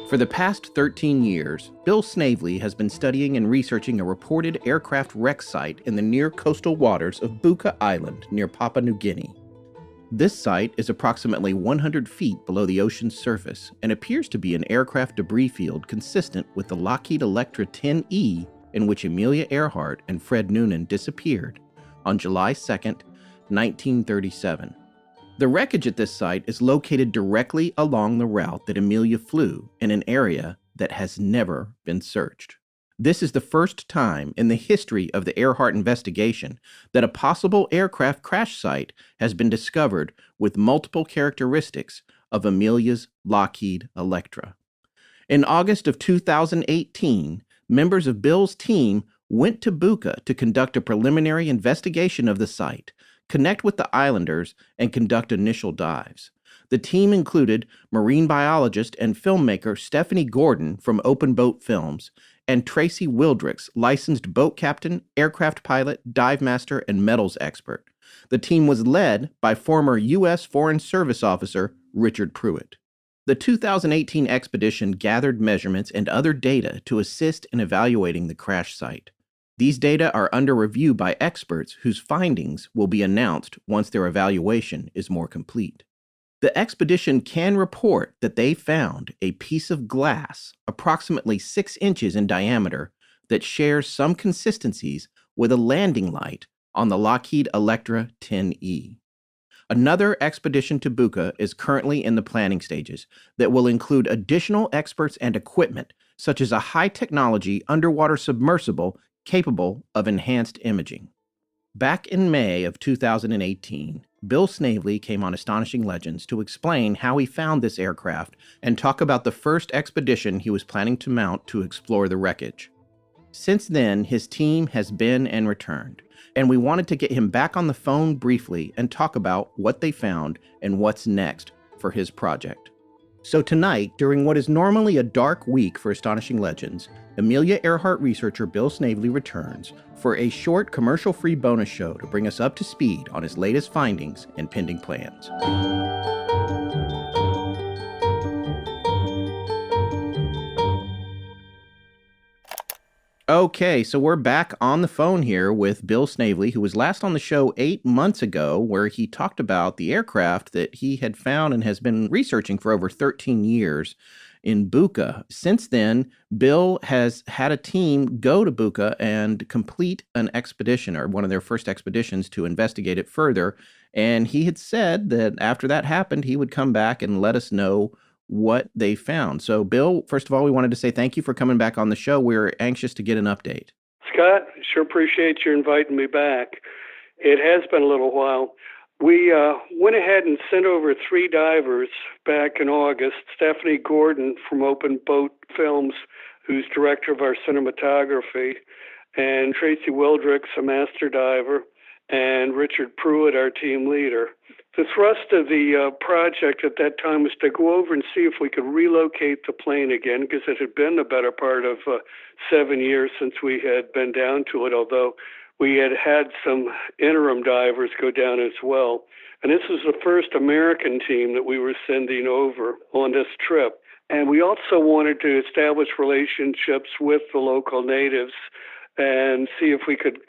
For the past 13 years, Bill Snavely has been studying and researching a reported aircraft wreck site in the near coastal waters of Buka Island near Papua New Guinea. This site is approximately 100 feet below the ocean's surface and appears to be an aircraft debris field consistent with the Lockheed Electra 10E in which Amelia Earhart and Fred Noonan disappeared on July 2, 1937. The wreckage at this site is located directly along the route that Amelia flew in an area that has never been searched. This is the first time in the history of the Earhart investigation that a possible aircraft crash site has been discovered with multiple characteristics of Amelia's Lockheed Electra. In August of 2018, members of Bill's team went to Buka to conduct a preliminary investigation of the site, connect with the islanders, and conduct initial dives. The team included marine biologist and filmmaker Stephanie Gordon from Open Boat Films and Tracy Wildricks, licensed boat captain, aircraft pilot, dive master, and metals expert. The team was led by former U.S. Foreign Service officer Richard Pruitt. The 2018 expedition gathered measurements and other data to assist in evaluating the crash site. These data are under review by experts whose findings will be announced once their evaluation is more complete. The expedition can report that they found a piece of glass approximately 6 inches in diameter that shares some consistencies with a landing light on the Lockheed Electra 10E. Another expedition to Buka is currently in the planning stages that will include additional experts and equipment, such as a high-technology underwater submersible capable of enhanced imaging. Back in May of 2018, Bill Snavely came on Astonishing Legends to explain how he found this aircraft and talk about the first expedition he was planning to mount to explore the wreckage. Since then, his team has been and returned, and we wanted to get him back on the phone briefly and talk about what they found and what's next for his project. So tonight, during what is normally a dark week for Astonishing Legends, Amelia Earhart researcher Bill Snavely returns for a short commercial-free bonus show to bring us up to speed on his latest findings and pending plans. Okay, so we're back on the phone here with Bill Snavely, who was last on the show 8 months ago, where he talked about the aircraft that he had found and has been researching for over 13 years in Buka. Since then, Bill has had a team go to Buka and complete an expedition, or one of their first expeditions, to investigate it further. And he had said that after that happened, he would come back and let us know what they found. So, Bill, first of all, we wanted to say thank you for coming back on the show. We're anxious to get an update. Scott, sure appreciate you inviting me back. It has been a little while. We went ahead and sent over 3 divers back in August. Stephanie Gordon from Open Boat Films, who's director of our cinematography, and Tracy Wildricks, a master diver, and Richard Pruitt, our team leader. The thrust of the project at that time was to go over and see if we could relocate the plane again, because it had been the better part of 7 years since we had been down to it, although we had had some interim divers go down as well. And this was the first American team that we were sending over on this trip. And we also wanted to establish relationships with the local natives and see if we could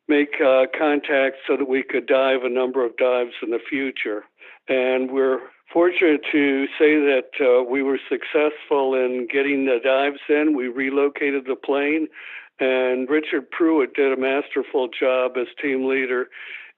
make contact so that we could dive a number of dives in the future. And we're fortunate to say that we were successful in getting the dives in. We relocated the plane, and Richard Pruitt did a masterful job as team leader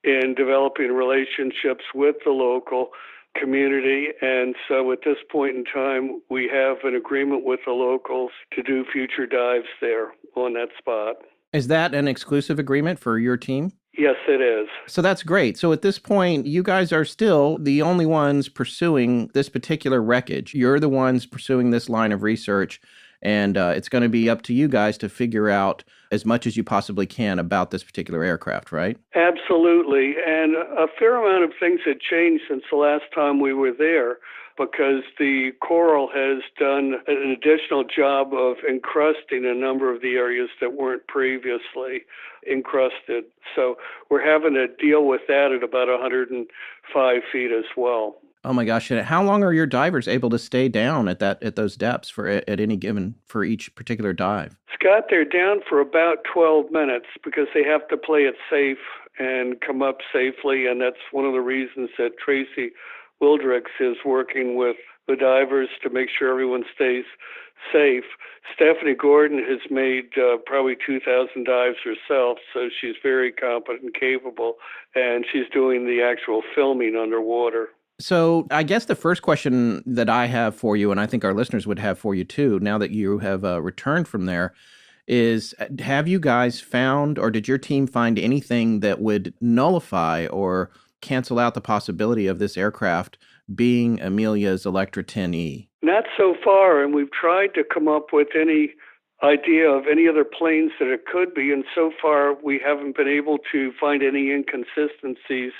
in developing relationships with the local community. And so at this point in time, we have an agreement with the locals to do future dives there on that spot. Is that an exclusive agreement for your team? Yes, it is. So that's great. So at this point, you guys are still the only ones pursuing this particular wreckage. You're the ones pursuing this line of research, and it's going to be up to you guys to figure out as much as you possibly can about this particular aircraft, right? Absolutely. And a fair amount of things had changed since the last time we were there. because the coral has done an additional job of encrusting a number of the areas that weren't previously encrusted. So we're having to deal with that at about 105 feet as well. Oh my gosh! And how long are your divers able to stay down at those depths at any given for each particular dive? Scott, they're down for about 12 minutes because they have to play it safe and come up safely, and that's one of the reasons that Tracy Wildricks is working with the divers to make sure everyone stays safe. Stephanie Gordon has made probably 2,000 dives herself, so she's very competent and capable, and she's doing the actual filming underwater. So I guess the first question that I have for you, and I think our listeners would have for you too, now that you have returned from there, is have you guys found, or did your team find anything that would nullify or cancel out the possibility of this aircraft being Amelia's Electra 10E? Not so far, and we've tried to come up with any idea of any other planes that it could be, and so far we haven't been able to find any inconsistencies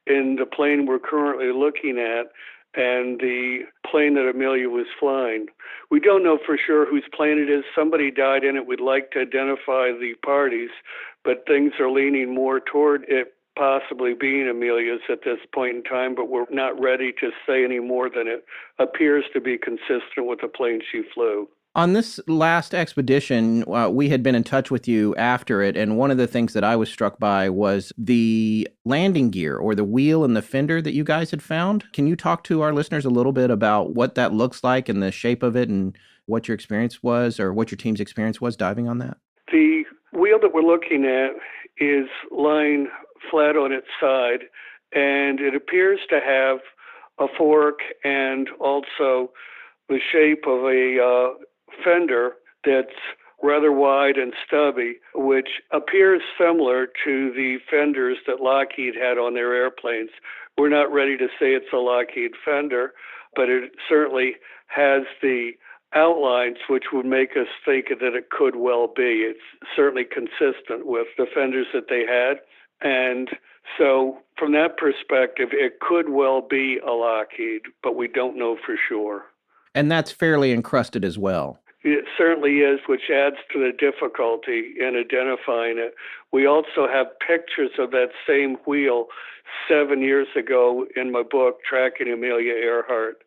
in the plane we're currently looking at and the plane that Amelia was flying. We don't know for sure whose plane it is. Somebody died in it. We'd like to identify the parties, but things are leaning more toward it possibly being Amelia's at this point in time, but we're not ready to say any more than it appears to be consistent with the plane she flew. On this last expedition, we had been in touch with you after it, and one of the things that I was struck by was the landing gear or the wheel and the fender that you guys had found. Can you talk to our listeners a little bit about what that looks like and the shape of it and what your experience was or what your team's experience was diving on that? The wheel that we're looking at is lying flat on its side, and it appears to have a fork and also the shape of a fender that's rather wide and stubby, which appears similar to the fenders that Lockheed had on their airplanes. We're not ready to say it's a Lockheed fender, but it certainly has the outlines which would make us think that it could well be. It's certainly consistent with the fenders that they had. And so from that perspective, it could well be a Lockheed, but we don't know for sure. And that's fairly encrusted as well. It certainly is, which adds to the difficulty in identifying it. We also have pictures of that same wheel 7 years ago in my book, Tracking Amelia Earhart.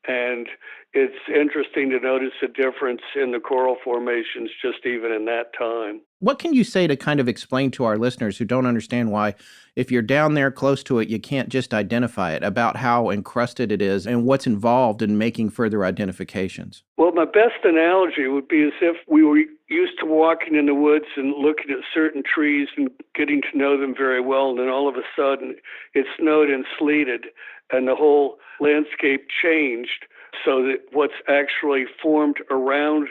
And it's interesting to notice a difference in the coral formations just even in that time. What can you say to kind of explain to our listeners who don't understand why, if you're down there close to it, you can't just identify it, about how encrusted it is and what's involved in making further identifications? Well, my best analogy would be as if we were used to walking in the woods and looking at certain trees and getting to know them very well, and then all of a sudden it snowed and sleeted, and the whole landscape changed so that what's actually formed around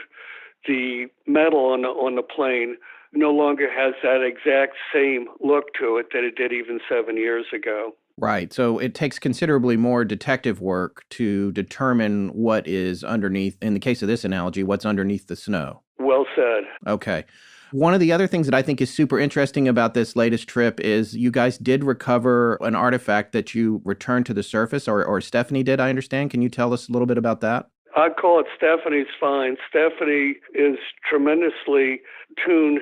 the metal on the plane no longer has that exact same look to it that it did even 7 years ago. Right. So it takes considerably more detective work to determine what is underneath, in the case of this analogy, what's underneath the snow. Well said. Okay. One of the other things that I think is super interesting about this latest trip is you guys did recover an artifact that you returned to the surface, or Stephanie did, I understand. Can you tell us a little bit about that? I'd call it Stephanie's find. Stephanie is tremendously tuned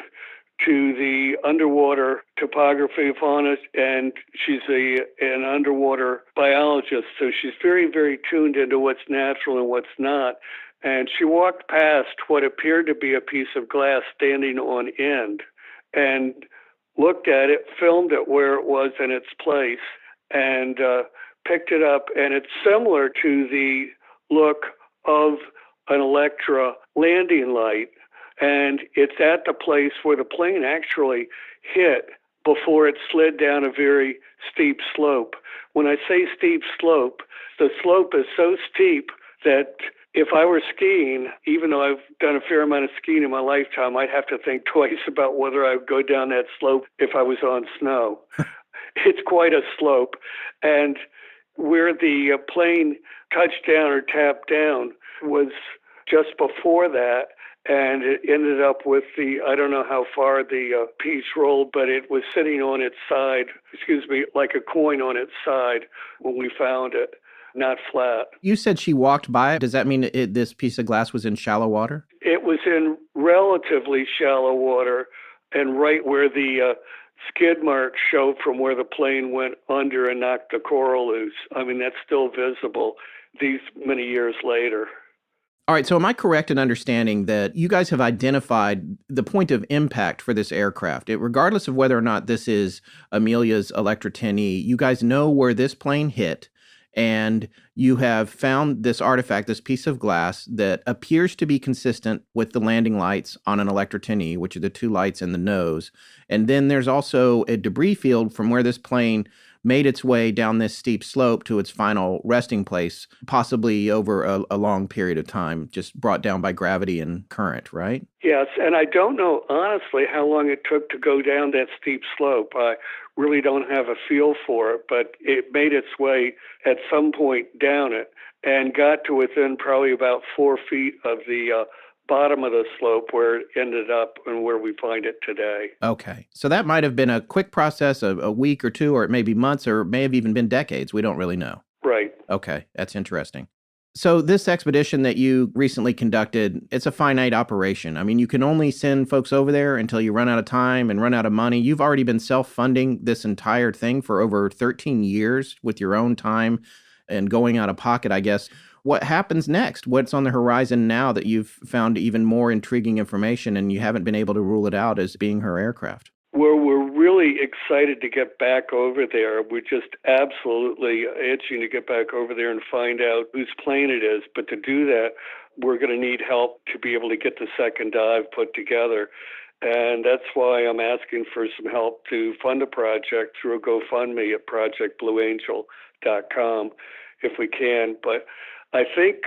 to the underwater topography, fauna, and she's an underwater biologist, so she's very, very tuned into what's natural and what's not. And she walked past what appeared to be a piece of glass standing on end and looked at it, filmed it where it was in its place, and picked it up. And it's similar to the look of an Electra landing light. And it's at the place where the plane actually hit before it slid down a very steep slope. When I say steep slope, the slope is so steep that if I were skiing, even though I've done a fair amount of skiing in my lifetime, I'd have to think twice about whether I would go down that slope if I was on snow. It's quite a slope. And where the plane touched down or tapped down was just before that. And it ended up with I don't know how far the piece rolled, but it was sitting on its side, like a coin on its side when we found it. not flat. You said she walked by it. Does that mean this piece of glass was in shallow water? It was in relatively shallow water and right where the skid marks show from where the plane went under and knocked the coral loose. I mean, that's still visible these many years later. All right, so am I correct in understanding that you guys have identified the point of impact for this aircraft? Regardless of whether or not this is Amelia's Electra 10E, you guys know where this plane hit, and you have found this artifact, this piece of glass that appears to be consistent with the landing lights on an Electra 10E, which are the two lights in the nose. And then there's also a debris field from where this plane made its way down this steep slope to its final resting place, possibly over a long period of time, just brought down by gravity and current, right? Yes, and I don't know, honestly, how long it took to go down that steep slope. I really don't have a feel for it, but it made its way at some point down it and got to within probably about 4 feet of the bottom of the slope where it ended up and where we find it today. Okay. So that might have been a quick process of a week or two, or it may be months, or it may have even been decades. We don't really know. Right. Okay. That's interesting. So this expedition that you recently conducted, it's a finite operation. I mean, you can only send folks over there until you run out of time and run out of money. You've already been self-funding this entire thing for over 13 years with your own time and going out of pocket, I guess. What happens next? What's on the horizon now that you've found even more intriguing information and you haven't been able to rule it out as being her aircraft? Well, we're really excited to get back over there. We're just absolutely itching to get back over there and find out whose plane it is. But to do that, we're going to need help to be able to get the second dive put together. And that's why I'm asking for some help to fund a project through a GoFundMe at projectblueangel.com if we can. But I think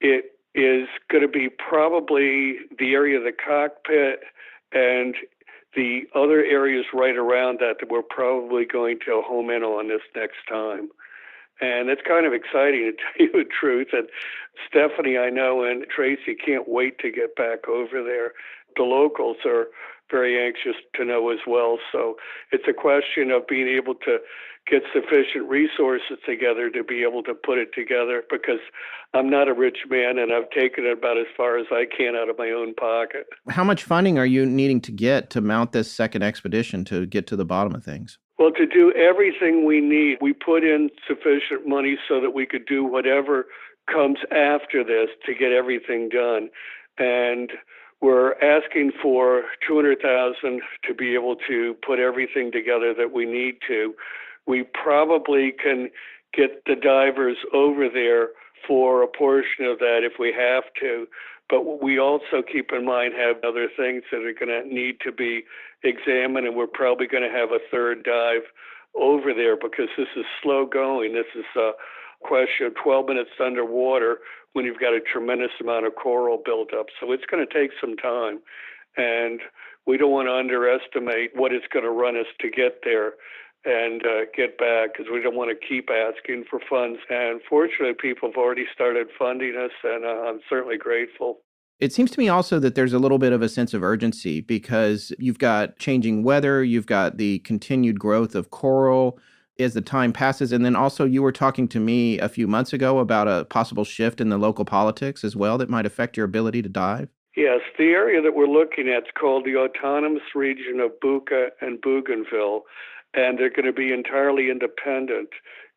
it is going to be probably the area of the cockpit and the other areas right around that we're probably going to home in on this next time. And it's kind of exciting, to tell you the truth. And Stephanie, I know, and Tracy can't wait to get back over there. The locals are very anxious to know as well. So it's a question of being able to get sufficient resources together to be able to put it together, because I'm not a rich man and I've taken it about as far as I can out of my own pocket. How much funding are you needing to get to mount this second expedition to get to the bottom of things? Well, to do everything we need, we put in sufficient money so that we could do whatever comes after this to get everything done. And we're asking for $200,000 to be able to put everything together that we need to. We probably can get the divers over there for a portion of that if we have to. But we also, keep in mind, have other things that are going to need to be examined, and we're probably going to have a third dive over there because this is slow going. This is a question of 12 minutes underwater when you've got a tremendous amount of coral built up. So it's going to take some time, and we don't want to underestimate what it's going to run us to get there and get back, because we don't want to keep asking for funds. And fortunately, people have already started funding us, and I'm certainly grateful. It seems to me also that there's a little bit of a sense of urgency because you've got changing weather, you've got the continued growth of coral as the time passes, and then also you were talking to me a few months ago about a possible shift in the local politics as well that might affect your ability to dive. Yes, the area that we're looking at is called the Autonomous Region of Buka and Bougainville, and they're going to be entirely independent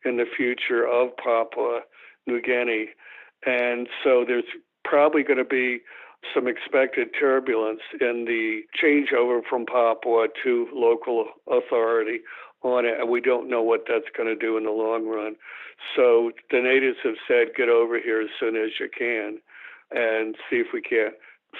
in the future of Papua New Guinea. And so there's probably going to be some expected turbulence in the changeover from Papua to local authority on it, and we don't know what that's going to do in the long run. So the natives have said, get over here as soon as you can and see if we can't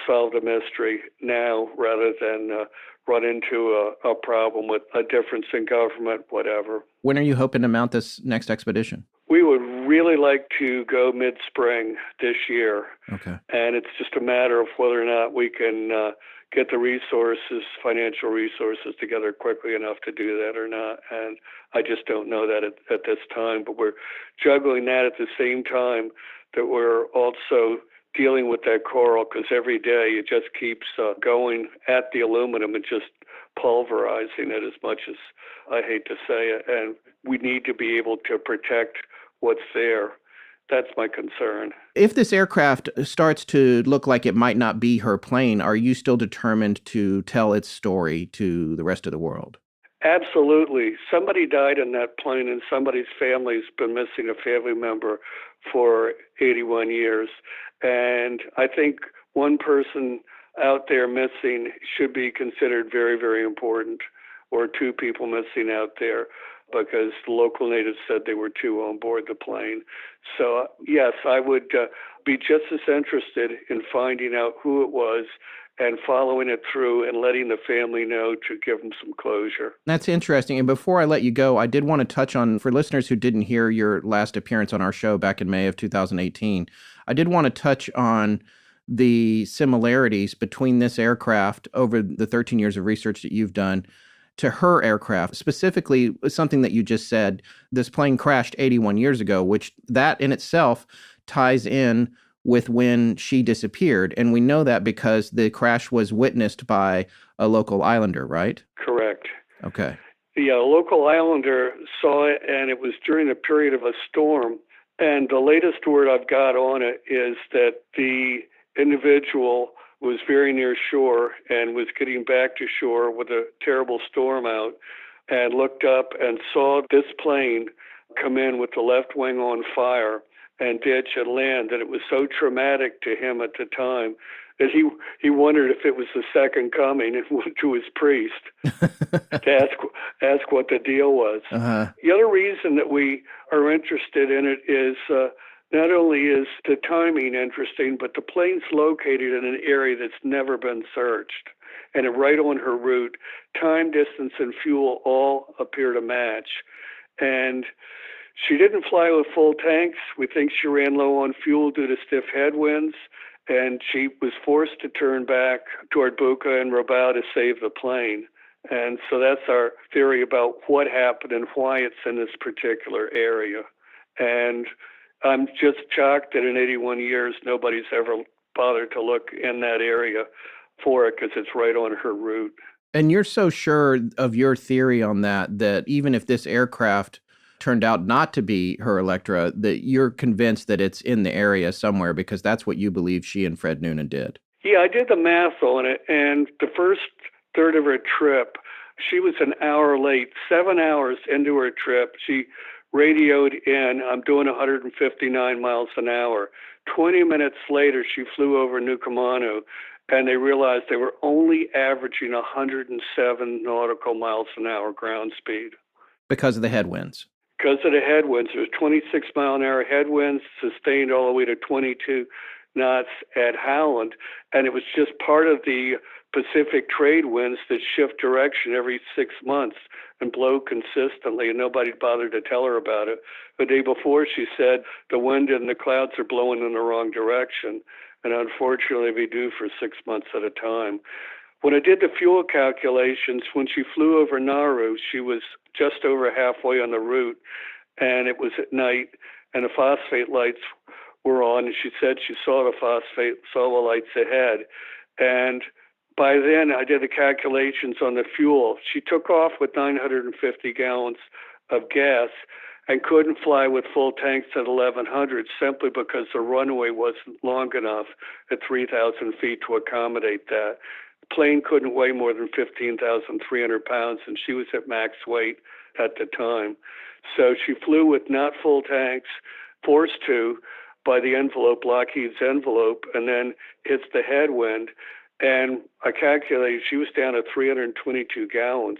solve the mystery now rather than run into a problem with a difference in government, whatever. When are you hoping to mount this next expedition? We would really like to go mid-spring this year. Okay. And it's just a matter of whether or not we can get the resources, financial resources together quickly enough to do that or not. And I just don't know that at this time. But we're juggling that at the same time that we're also dealing with that coral, because every day it just keeps going at the aluminum and just pulverizing it, as much as I hate to say it. And we need to be able to protect what's there. That's my concern. If this aircraft starts to look like it might not be her plane, are you still determined to tell its story to the rest of the world? Absolutely. Somebody died in that plane, and somebody's family's been missing a family member for 81 years. And I think one person out there missing should be considered very, very important, or two people missing out there, because the local natives said they were two on board the plane. So, yes, I would be just as interested in finding out who it was and following it through and letting the family know to give them some closure. That's interesting. And before I let you go, I did want to touch on, for listeners who didn't hear your last appearance on our show back in May of 2018, I did want to touch on the similarities between this aircraft over the 13 years of research that you've done to her aircraft. Specifically, something that you just said, this plane crashed 81 years ago, which that in itself ties in with when she disappeared. And we know that because the crash was witnessed by a local islander, right? Correct. Okay. The local islander saw it, and it was during a period of a storm. And the latest word I've got on it is that the individual was very near shore and was getting back to shore with a terrible storm out, and looked up and saw this plane come in with the left wing on fire and ditch and land. And it was so traumatic to him at the time that he wondered if it was the second coming, and went to his priest to ask what the deal was. Uh-huh. The other reason that we are interested in it is not only is the timing interesting, but the plane's located in an area that's never been searched, and right on her route. Time, distance, and fuel all appear to match. And she didn't fly with full tanks. We think she ran low on fuel due to stiff headwinds, and she was forced to turn back toward Buka and Rabaul to save the plane. And so that's our theory about what happened and why it's in this particular area. And I'm just shocked that in 81 years, nobody's ever bothered to look in that area for it, because it's right on her route. And you're so sure of your theory on that even if this aircraft turned out not to be her Electra, that you're convinced that it's in the area somewhere, because that's what you believe she and Fred Noonan did. Yeah, I did the math on it, and the first third of her trip, she was an hour late. 7 hours into her trip, she radioed in, "I'm doing 159 miles an hour." 20 minutes later, she flew over Nukamanu, and they realized they were only averaging 107 nautical miles an hour ground speed. Because of the headwinds. Because of the headwinds. There's 26-mile-an-hour headwinds, sustained all the way to 22 knots at Howland, and it was just part of the Pacific trade winds that shift direction every 6 months and blow consistently, and nobody bothered to tell her about it. The day before, she said the wind and the clouds are blowing in the wrong direction, and unfortunately they do for 6 months at a time. When I did the fuel calculations, when she flew over Nauru, she was just over halfway on the route, and it was at night, and the phosphate lights were on, and she said she saw the lights ahead. And by then, I did the calculations on the fuel. She took off with 950 gallons of gas and couldn't fly with full tanks at 1,100, simply because the runway wasn't long enough at 3,000 feet to accommodate that. The plane couldn't weigh more than 15,300 pounds, and she was at max weight at the time. So she flew with not full tanks, forced to by the envelope, Lockheed's envelope, and then hits the headwind. And I calculated she was down to 322 gallons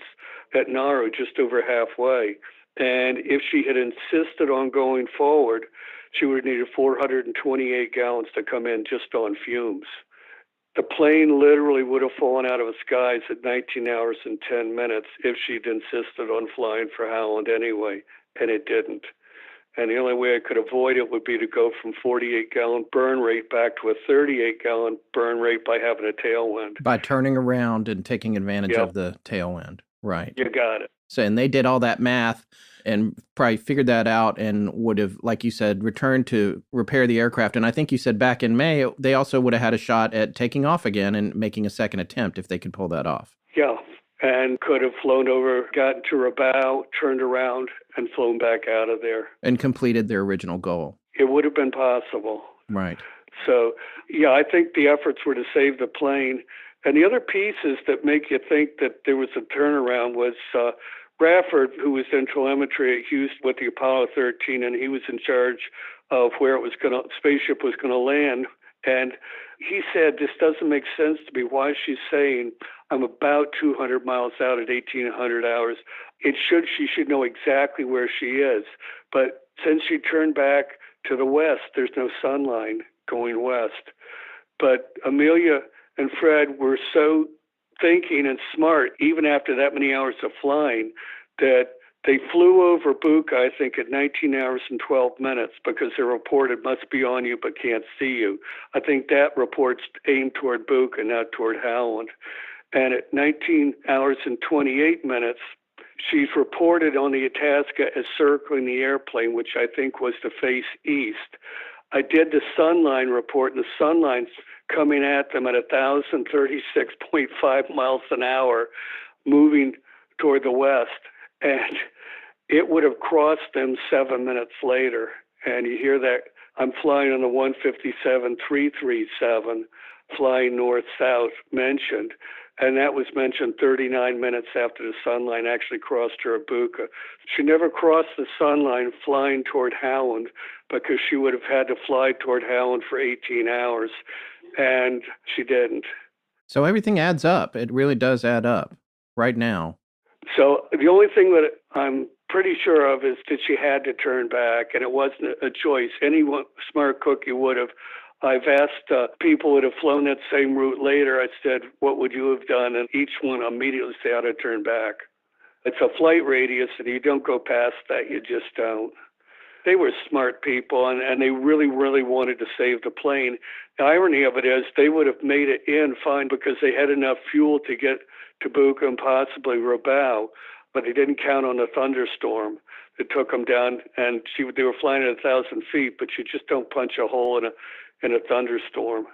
at Nauru, just over halfway. And if she had insisted on going forward, she would have needed 428 gallons to come in just on fumes. The plane literally would have fallen out of the skies at 19 hours and 10 minutes if she'd insisted on flying for Howland anyway, and it didn't. And the only way I could avoid it would be to go from 48-gallon burn rate back to a 38-gallon burn rate by having a tailwind. By turning around and taking advantage of the tailwind. Right. You got it. So, and they did all that math and probably figured that out and would have, like you said, returned to repair the aircraft. And I think you said back in May, they also would have had a shot at taking off again and making a second attempt if they could pull that off. Yeah. and could have flown over, gotten to her bow, turned around, and flown back out of there. And completed their original goal. It would have been possible. Right. So, yeah, I think the efforts were to save the plane. And the other pieces that make you think that there was a turnaround was Rafford, who was in telemetry at Houston with the Apollo 13, and he was in charge of where spaceship was going to land. And he said, this doesn't make sense to me. Why is she saying I'm about 200 miles out at 1,800 hours? She should know exactly where she is. But since she turned back to the west, there's no sun line going west. But Amelia and Fred were so thinking and smart, even after that many hours of flying, that they flew over Buka, I think, at 19 hours and 12 minutes because the report it must be on you but can't see you. I think that report's aimed toward Buka, not toward Howland. And at 19 hours and 28 minutes, she's reported on the Itasca as circling the airplane, which I think was to face east. I did the sunline report, and the sunline's coming at them at 1,036.5 miles an hour, moving toward the west. And it would have crossed them 7 minutes later. And you hear that I'm flying on the 157-337, flying north-south mentioned. And that was mentioned 39 minutes after the sunline actually crossed her at Buka. She never crossed the sunline flying toward Howland because she would have had to fly toward Howland for 18 hours. And she didn't. So everything adds up. It really does add up right now. So the only thing that I'm pretty sure of is that she had to turn back, and it wasn't a choice. Any smart cookie would have. I've asked people that have flown that same route later, I said, what would you have done? And each one immediately said, I'd have turned back. It's a flight radius, and you don't go past that. You just don't. They were smart people, and they really, really wanted to save the plane. The irony of it is they would have made it in fine because they had enough fuel to get to Buka and possibly Rabaul, but they didn't count on the thunderstorm that took them down. And they were flying at 1,000 feet, but you just don't punch a hole in a thunderstorm.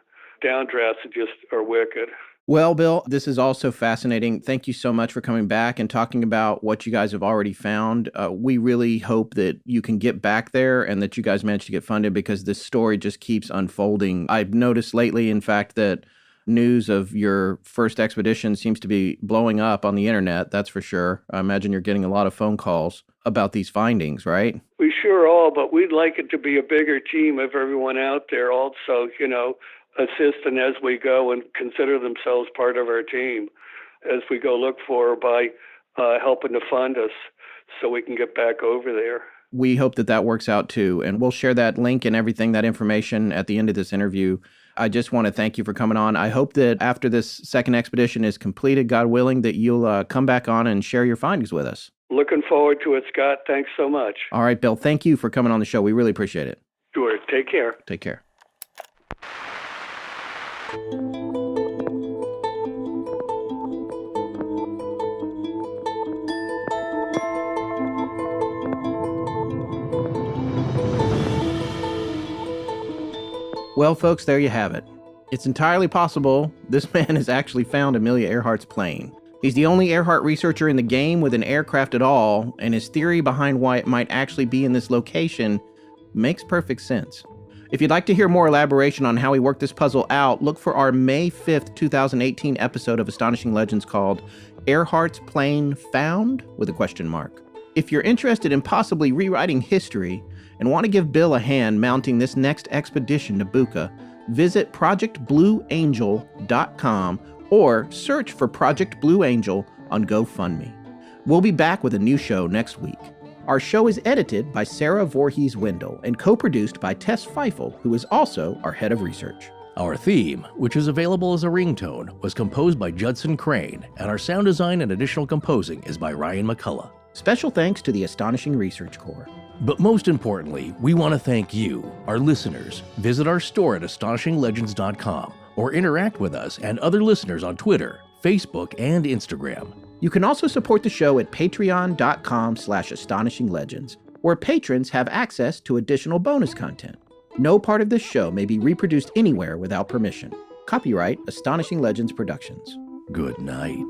Downdrafts just are wicked. Well, Bill, this is also fascinating. Thank you so much for coming back and talking about what you guys have already found. We really hope that you can get back there and that you guys manage to get funded because this story just keeps unfolding. I've noticed lately, in fact, that news of your first expedition seems to be blowing up on the internet, that's for sure. I imagine you're getting a lot of phone calls about these findings, right? We sure are, but we'd like it to be a bigger team of everyone out there also, assisting as we go and consider themselves part of our team as we go look for by helping to fund us so we can get back over there. We hope that works out too, and we'll share that link and everything, that information at the end of this interview. I just want to thank you for coming on. I hope that after this second expedition is completed, God willing, that you'll come back on and share your findings with us. Looking forward to it, Scott. Thanks so much. All right, Bill. Thank you for coming on the show. We really appreciate it. Sure. Take care. Take care. Well, folks, there you have it. It's entirely possible this man has actually found Amelia Earhart's plane. He's the only Earhart researcher in the game with an aircraft at all, and his theory behind why it might actually be in this location makes perfect sense. If you'd like to hear more elaboration on how he worked this puzzle out, look for our May 5th, 2018 episode of Astonishing Legends called Earhart's Plane Found? With a question mark. If you're interested in possibly rewriting history and want to give Bill a hand mounting this next expedition to Buka, visit projectblueangel.com or search for Project Blue Angel on GoFundMe. We'll be back with a new show next week. Our show is edited by Sarah Voorhees-Wendell and co-produced by Tess Feifel, who is also our head of research. Our theme, which is available as a ringtone, was composed by Judson Crane, and our sound design and additional composing is by Ryan McCullough. Special thanks to the Astonishing Research Corps. But most importantly, we want to thank you, our listeners. Visit our store at astonishinglegends.com or interact with us and other listeners on Twitter, Facebook, and Instagram. You can also support the show at patreon.com/astonishinglegends, where patrons have access to additional bonus content. No part of this show may be reproduced anywhere without permission. Copyright Astonishing Legends Productions. Good night.